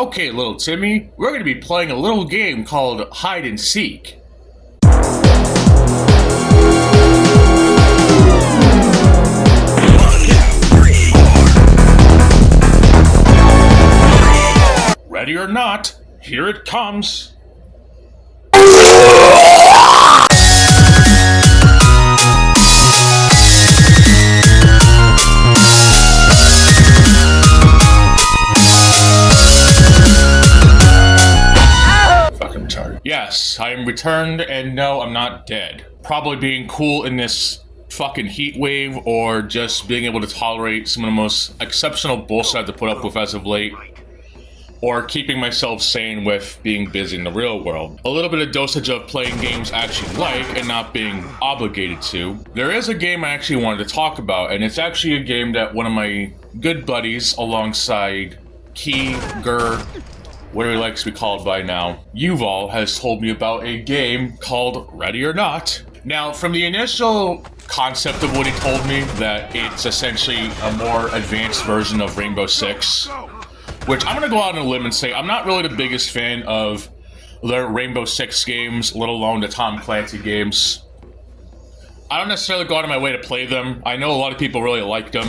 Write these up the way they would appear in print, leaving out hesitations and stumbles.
Okay, little Timmy, we're going to be playing a little game called Hide and Seek. Ready or not, here it comes. Fucking retarded. Yes, I am returned, and no, I'm not dead. Probably being cool in this fucking heat wave, or just being able to tolerate some of the most exceptional bullshit I have to put up with as of late. Or keeping myself sane with being busy in the real world. A little bit of dosage of playing games I actually like and not being obligated to. There is a game I actually wanted to talk about, and it's actually a game that one of my good buddies alongside Key, Gur, whatever he likes to be called by now, Yuval, has told me about a game called Ready or Not. Now, from the initial concept of what he told me, that it's essentially a more advanced version of Rainbow Six, which I'm gonna go out on a limb and say I'm not really the biggest fan of the Rainbow Six games, let alone the Tom Clancy games. I don't necessarily go out of my way to play them. I know a lot of people really like them.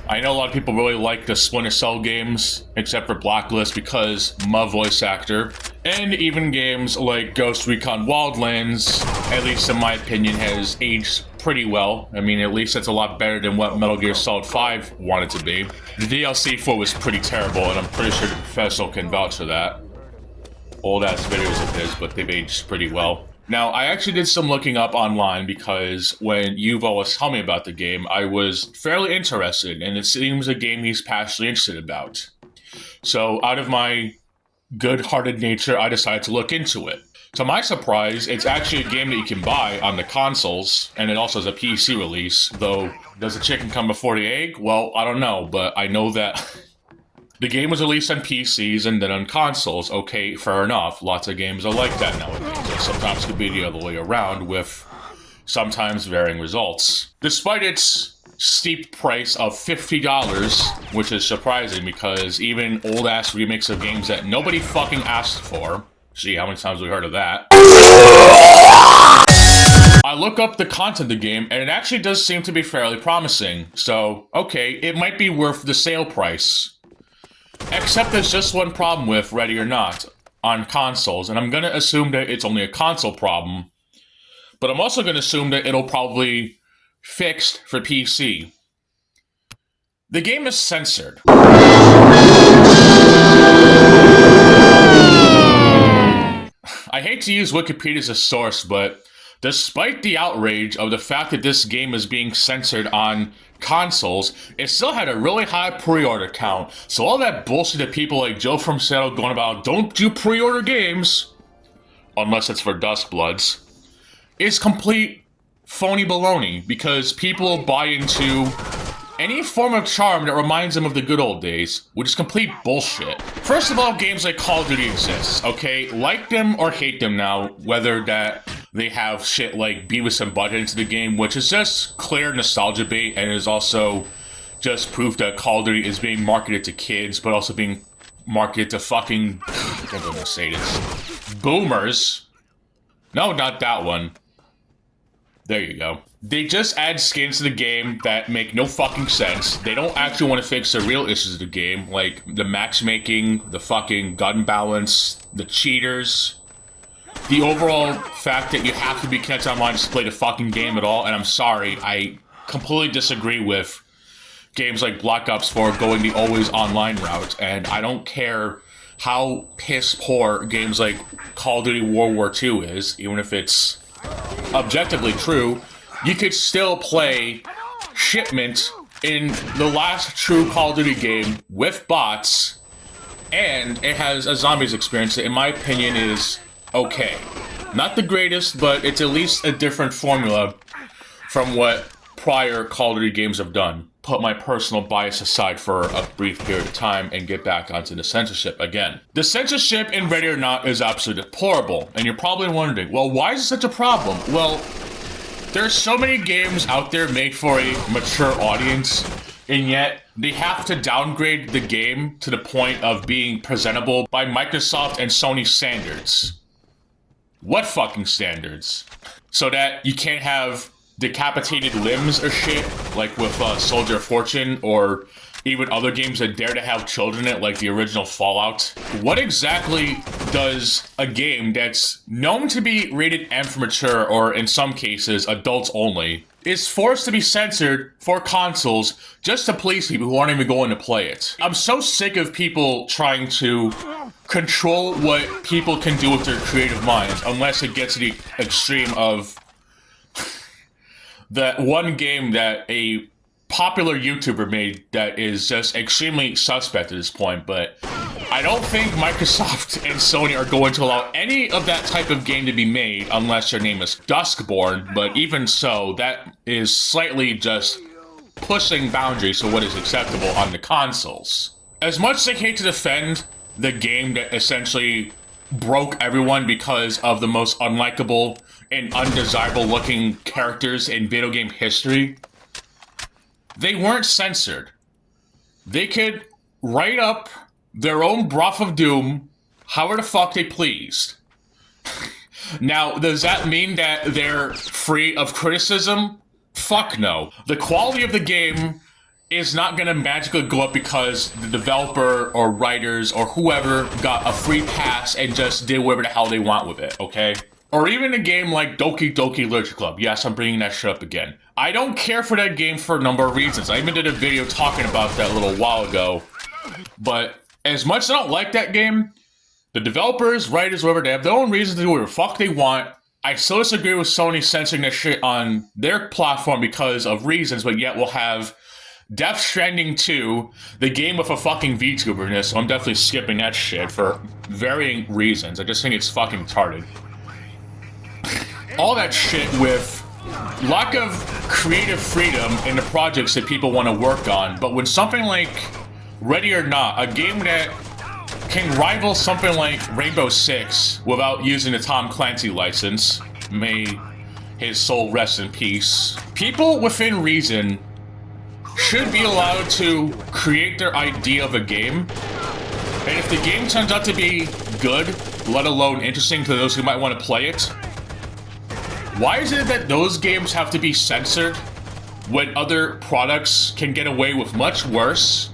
I know a lot of people really like the Splinter Cell games, except for Blacklist because my voice actor. And even games like Ghost Recon Wildlands, at least in my opinion, has aged pretty well. I mean, at least it's a lot better than what Metal Gear Solid 5 wanted to be. The DLC for it was pretty terrible, and I'm pretty sure the professional can vouch for that. Old-ass videos of his, but they've aged pretty well. Now, I actually did some looking up online because when Yuval was telling me about the game, I was fairly interested, and it seems a game he's passionately interested about. So, out of my good-hearted nature, I decided to look into it. To my surprise, it's actually a game that you can buy on the consoles, and it also has a PC release, though does the chicken come before the egg? Well, I don't know, but I know that the game was released on PCs and then on consoles. Okay, fair enough. Lots of games are like that nowadays. It sometimes could be the other way around with sometimes varying results. Despite its steep price of $50, which is surprising because even old-ass remakes of games that nobody fucking asked for, gee, how many times have we heard of that? I look up the content of the game, and it actually does seem to be fairly promising. So, okay, it might be worth the sale price. Except there's just one problem with Ready or Not on consoles, and I'm gonna assume that it's only a console problem. But I'm also gonna assume that it'll probably fixed for PC. The game is censored. I hate to use Wikipedia as a source, but despite the outrage of the fact that this game is being censored on consoles, it still had a really high pre-order count. So all that bullshit that people like Joe from Seattle going about, don't do pre-order games, unless it's for Duskbloods, is complete phony baloney, because people buy into any form of charm that reminds them of the good old days, which is complete bullshit. First of all, games like Call of Duty exist, okay? Like them or hate them now, whether that they have shit like Beavis and Butthead into the game, which is just clear nostalgia bait, and is also just proof that Call of Duty is being marketed to kids, but also being marketed to fucking, I can't even say this, boomers. No, not that one. There you go. They just add skins to the game that make no fucking sense. They don't actually want to fix the real issues of the game, like the matchmaking, the fucking gun balance, the cheaters, the overall fact that you have to be connected online to play the fucking game at all. And I'm sorry, I completely disagree with games like Black Ops 4 going the always online route, and I don't care how piss poor games like Call of Duty World War II is, even if it's objectively true. You could still play Shipment in the last true Call of Duty game with bots, and it has a zombies experience that, in my opinion, is okay. Not the greatest, but it's at least a different formula from what prior Call of Duty games have done. Put my personal bias aside for a brief period of time and get back onto the censorship again. The censorship in Ready or Not is absolutely deplorable, and you're probably wondering, well, why is it such a problem? Well, there's so many games out there made for a mature audience and yet they have to downgrade the game to the point of being presentable by Microsoft and Sony standards. What fucking standards? So that you can't have decapitated limbs or shit, like with Soldier of Fortune, or even other games that dare to have children in it, like the original Fallout. What exactly does a game that's known to be rated M for mature, or in some cases, adults only, is forced to be censored for consoles just to please people who aren't even going to play it? I'm so sick of people trying to control what people can do with their creative minds, unless it gets to the extreme of that one game that a popular YouTuber made that is just extremely suspect at this point. But I don't think Microsoft and Sony are going to allow any of that type of game to be made unless your name is Duskborn. But even so, that is slightly just pushing boundaries for what is acceptable on the consoles. As much as I hate to defend the game that essentially broke everyone because of the most unlikable and undesirable looking characters in video game history, they weren't censored. They could write up their own broth of doom however the fuck they pleased. Now, does that mean that they're free of criticism? Fuck no. The quality of the game is not gonna magically go up because the developer or writers or whoever got a free pass and just did whatever the hell they want with it, okay? Or even a game like Doki Doki Literature Club. Yes, I'm bringing that shit up again. I don't care for that game for a number of reasons. I even did a video talking about that a little while ago. But as much as I don't like that game, the developers, writers, whatever, they have their own reasons to do whatever the fuck they want. I still disagree with Sony censoring this shit on their platform because of reasons, but yet we'll have Death Stranding 2, the game with a fucking VTuber in this, so I'm definitely skipping that shit for varying reasons. I just think it's fucking retarded. All that shit with lack of creative freedom in the projects that people want to work on, but when something like Ready or Not, a game that can rival something like Rainbow Six without using the Tom Clancy license, may his soul rest in peace, people within reason should be allowed to create their idea of a game, and if the game turns out to be good, let alone interesting to those who might want to play it, why is it that those games have to be censored when other products can get away with much worse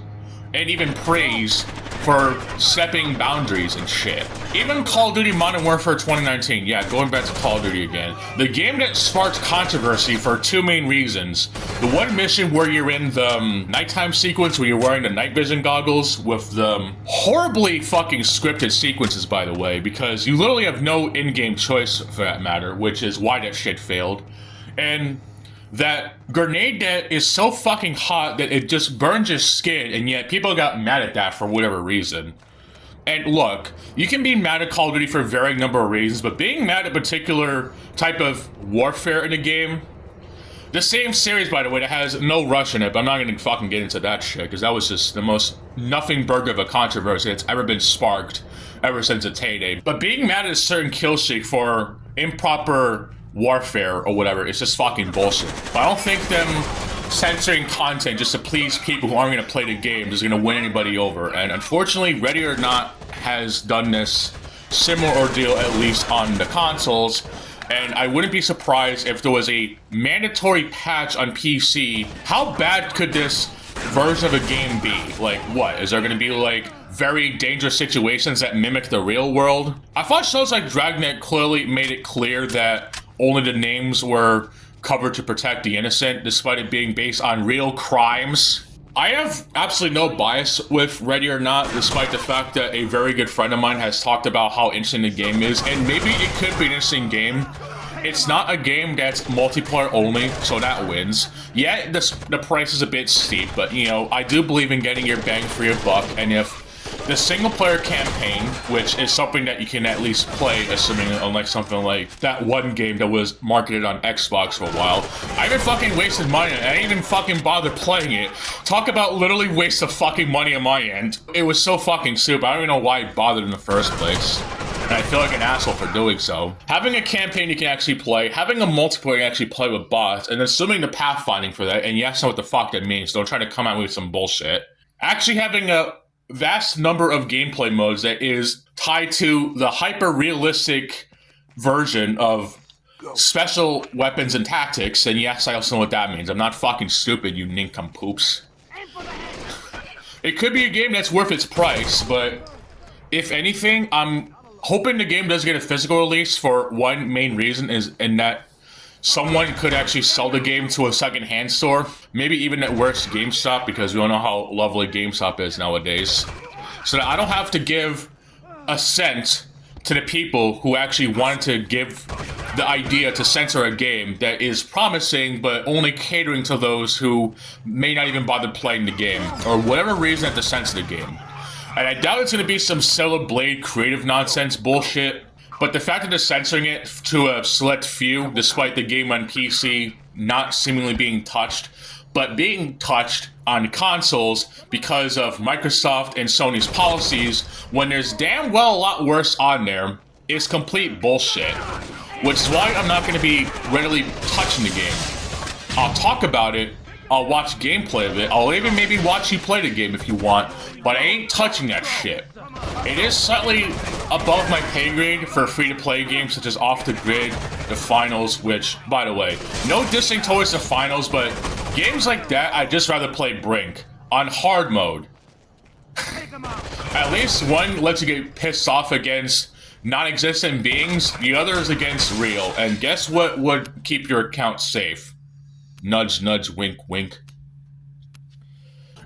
and even praised for stepping boundaries and shit? Even Call of Duty Modern Warfare 2019, yeah, going back to Call of Duty again. The game that sparked controversy for two main reasons. The one mission where you're in the nighttime sequence where you're wearing the night vision goggles with the horribly fucking scripted sequences, by the way, because you literally have no in-game choice for that matter, which is why that shit failed. And that grenade that is so fucking hot that it just burns your skin, and yet people got mad at that for whatever reason. And look, you can be mad at Call of Duty for a varying number of reasons, but being mad at a particular type of warfare in a game, the same series, by the way, that has no Rush in it, but I'm not gonna fucking get into that shit, because that was just the most nothing burger of a controversy that's ever been sparked ever since its heyday. But being mad at a certain kill streak for improper warfare or whatever, it's just fucking bullshit. But I don't think them censoring content just to please people who aren't going to play the game is going to win anybody over. And unfortunately, Ready or Not has done this similar ordeal, at least on the consoles. And I wouldn't be surprised if there was a mandatory patch on PC. How bad could this version of a game be? Like, what? Is there going to be, like, very dangerous situations that mimic the real world? I thought shows like Dragnet clearly made it clear that only the names were covered to protect the innocent, despite it being based on real crimes. I have absolutely no bias with Ready or Not, despite the fact that a very good friend of mine has talked about how interesting the game is, and maybe it could be an interesting game. It's not a game that's multiplayer only, so that wins. Yeah, the price is a bit steep, but, you know, I do believe in getting your bang for your buck, and if the single-player campaign, which is something that you can at least play, assuming unlike something like that one game that was marketed on Xbox for a while. I even fucking wasted money on it. I didn't even fucking bother playing it. Talk about literally waste of fucking money on my end. It was so fucking stupid. I don't even know why I bothered in the first place. and I feel like an asshole for doing so. Having a campaign you can actually play, having a multiplayer you can actually play with bots, and assuming the pathfinding for that, and yes, know what the fuck that means, don't try to come at me with some bullshit. Actually having a vast number of gameplay modes that is tied to the hyper-realistic version of special weapons and tactics, and yes, I also know what that means. I'm not fucking stupid, you nincompoops. It could be a game that's worth its price, but if anything, I'm hoping the game does get a physical release for one main reason, in that someone could actually sell the game to a second-hand store, maybe even at worst GameStop, because we all know how lovely GameStop is nowadays, so that I don't have to give a cent to the people who actually wanted to give the idea to censor a game that is promising but only catering to those who may not even bother playing the game, or whatever reason to censor the game. And I doubt it's going to be some Stellar Blade creative nonsense bullshit, but the fact that they're censoring it to a select few, despite the game on PC not seemingly being touched, but being touched on consoles because of Microsoft and Sony's policies, when there's damn well a lot worse on there, is complete bullshit. Which is why I'm not going to be readily touching the game. I'll talk about it, I'll watch gameplay of it, I'll even maybe watch you play the game if you want, but I ain't touching that shit. It is slightly above my pay grade for free-to-play games such as Off the Grid, the Finals, which, by the way, no dissing towards the Finals, but games like that, I'd just rather play Brink on hard mode. At least one lets you get pissed off against non-existent beings, the other is against real, and guess what would keep your account safe? Nudge, nudge, wink, wink.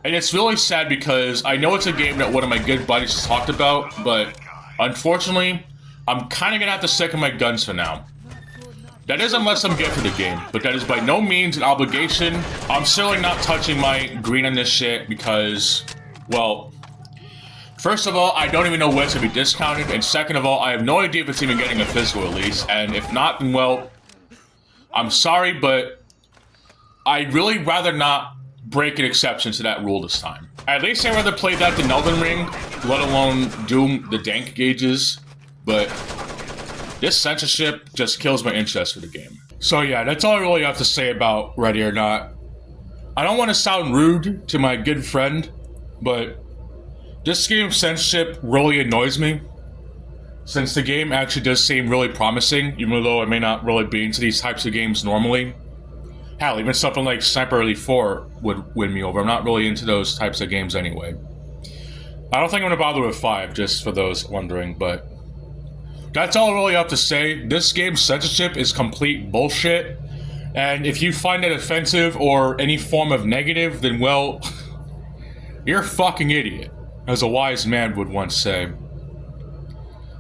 And it's really sad because I know it's a game that one of my good buddies has talked about, but unfortunately, I'm kind of gonna have to stick to my guns for now. That is unless I'm good for the game, but that is by no means an obligation. I'm certainly not touching my green on this shit because, well, first of all, I don't even know when it's gonna be discounted, and second of all, I have no idea if it's even getting a physical release, and if not, then well, I'm sorry, but I'd really rather not break an exception to that rule this time. At least I'd rather play that than Elden Ring, let alone Doom the dank gauges, but this censorship just kills my interest for the game. So yeah, that's all I really have to say about Ready or Not. I don't want to sound rude to my good friend, but this game's censorship really annoys me, since the game actually does seem really promising, even though I may not really be into these types of games normally. Hell, even something like Sniper Elite 4 would win me over. I'm not really into those types of games anyway. I don't think I'm gonna bother with 5, just for those wondering, but that's all I really have to say. This game's censorship is complete bullshit, and if you find it offensive or any form of negative, then well, you're a fucking idiot, as a wise man would once say.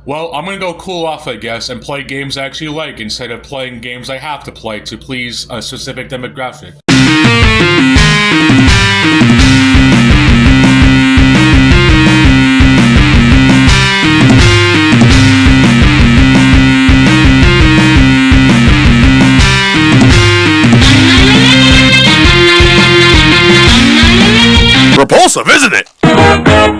Well, I'm gonna go cool off, I guess, and play games I actually like instead of playing games I have to play to please a specific demographic. Repulsive, isn't it?